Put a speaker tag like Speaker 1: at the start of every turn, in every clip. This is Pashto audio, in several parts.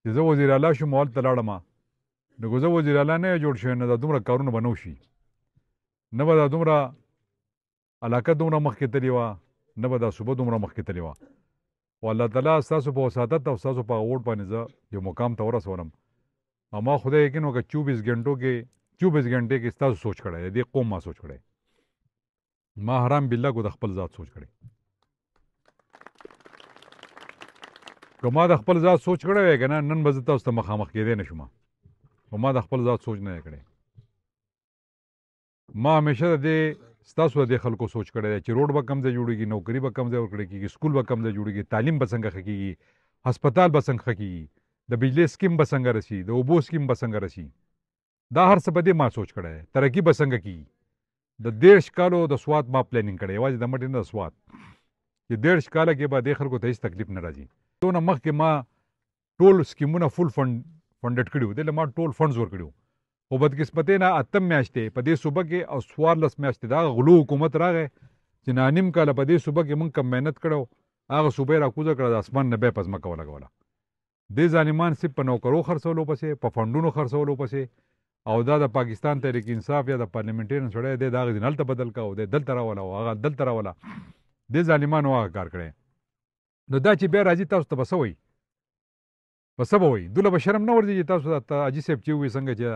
Speaker 1: چې زه وزیر اعلی شوم هلته لاړم نو که زه وزیر اعلی نه جوړ شوی نو دا دومره کارونه به نه وشي نه به دا دومره علاقه دومره مخکې تللې وه نه به دا صوبه دومره مخکې تللې وه خو الله تعالی ستاسو په وساطت او ستاسو په ووټ باندې زه یو مقام ته ورسولم او ما خدای یقین وکړه 24 घंटे کې ستاسو سوچ کړی دی دې قوم ما سوچ کړی ما حرام بالله کو د خپل ذات سوچ کړی که ما د خپل ذات سوچ کړی وی که نه نن به زه تاسو ته مخامخ کېدی نه شم خو ما د خپل ذات سوچ نه دی کړی ما همیشه د دې ستاسو د دې خلکو سوچ کړی دی چې روډ به کم ځای جوړېږي نوکري به کم ځای ورکړی کېږي سکول به کم ځای جوړېږي تعلیم به څنګه ښه کېږي هسپتال به څنګه ښه کېږي د بجلی سکیم به څنګه رسي د اوبو سکیم به څنګه رسي دا هر څه په دې ما سوچ کړی دی ترقي به څنګه کېږي د 13 کالو د سوات ما پلانینګ کړی یوازې د مټې نه د سوات چې 13 کاله کې به دې خلکو ته هېڅ تکلیف نه راځي دونه مخکې ما ټول سکیمونه فل فنډډ کړي وو دې له ما ټول فنډز ورکړي وو خو بدقسمتۍ نه 8 میاشتې په دې صوبه کې او 14 میاشتې د هغه غلو حکومت راغی چې نیم کاله په دې صوبه کې موږ کم محنت کړو هغه صوبه یې راکوزه کړه د اسمان نه بیا په ځمکه ولګوله دې ظالمان صرف په نوکرو خرڅولو پسې په فنډونو خرڅولو پسې او دا د پاکستان تحریک انصاف یا د پارلیمنټریان سړی دی د هغه ځین هلته بدل کا او دی دلته راوله او هغه دلته راوله دې ظالمانو هغه کار کړی نو دا چې بیا راځي تاسو ته به څه وایي په څه به وایي دوله به شرم نه ورځي چې تاسو ته حاجي صاحب چې ووایي څنګه چې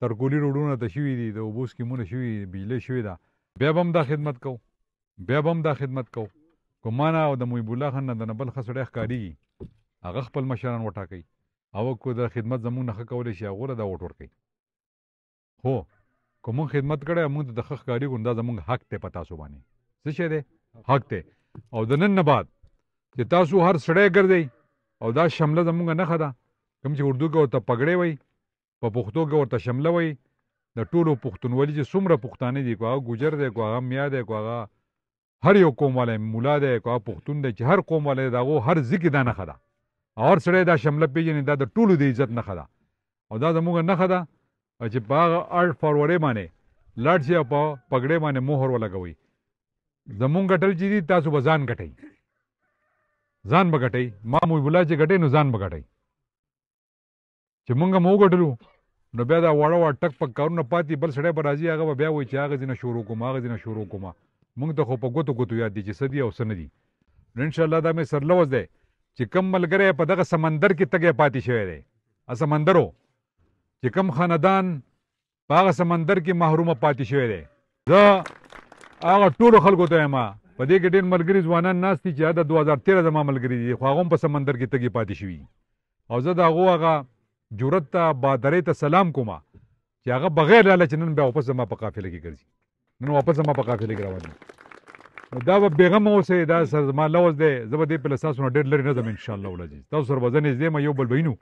Speaker 1: ترکولي روډونه ته شوي دي د اوبو سکیمونه شوي دي بجلۍ شوې ده بیا به هم دا خدمت کوو که ما نه او د محیب الله خان نه د نه بل ښه سړی ښکارېږي هغه خپل مشران وټاکئ او که د خدمت زموږ نه ښه کولی شي هغوی له دا ووټ ورکوئ خو که موږ خدمت کړی موږ ته د ښه ښکارېږو دا زموږ حق دی په تاسو باندې څه شی دی حق دی او د نن نه بعد چې تاسو هر سړی ګرځئ او دا شمله زموږ نښه ده کوم چې اردو کې ورته پګړې وایي په پښتو کې ورته شمله وایي د ټولو پښتونولي چې څومره پښتانه دي که هغه ګوجر دی که هغه میا دی که هغه هر یو قوم والی مولا دی که هغه پښتون دی چې هر قوم والی د هغو هر ځای کې دا نښه ده او هر سړی دا شمله پېژني دا د ټولو د عزت نښه ده او دا زموږ نښه ده چې په هغه اړ فارورې باندې لاړ شي او په پګړې باندې مهر ولګوئ زمونږ ګټل چې دي تاسو به ځان ګټئ ځان به ګټئ ما محیب الله چې ګټئ نو ځان به ګټئ چې مونږ هم وګټلو نو بیا دا واړه واړه ټک پک کارونه پاتې بل سړی به راځي هغه به بیا وایي چې هغه ځینه شروع کوم مونږ ته خو په ګوتو یاد دي چې څه دي او څه نه دي نو انشاءالله دا مې سرلوز دی چې کم ملګری په دغه سمندر کې تږی پاتې شوی دی سمندرو چې کم خاندان په هغه سمندر کې محرومه پاتې شوی دی زه هغه ټولو خلکو ته یم په دې کې ډېر ملګري ځوانان ناست دي چې د 2013 زما ملګري دي خو هغه هم په سمندر کې تږي پاتې شوي او زه د هغو هغه جرت ته بهادرۍ ته سلام کوم چې هغه بغیر لاله چې نن بیا واپس زما په قافله کې ګرځي نن واپس زما په قافله کې روان دي دا به بېغمه اوسئ دا زما لوز دی زه به دې په له ستاسو نه ډېر لرې نه ځم انشاءالله العزیز تاسو سره به زه نږدې یم یو بل به وینو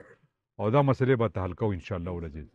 Speaker 1: او دا مسلې به ته حل کوو انشاءالله العزیز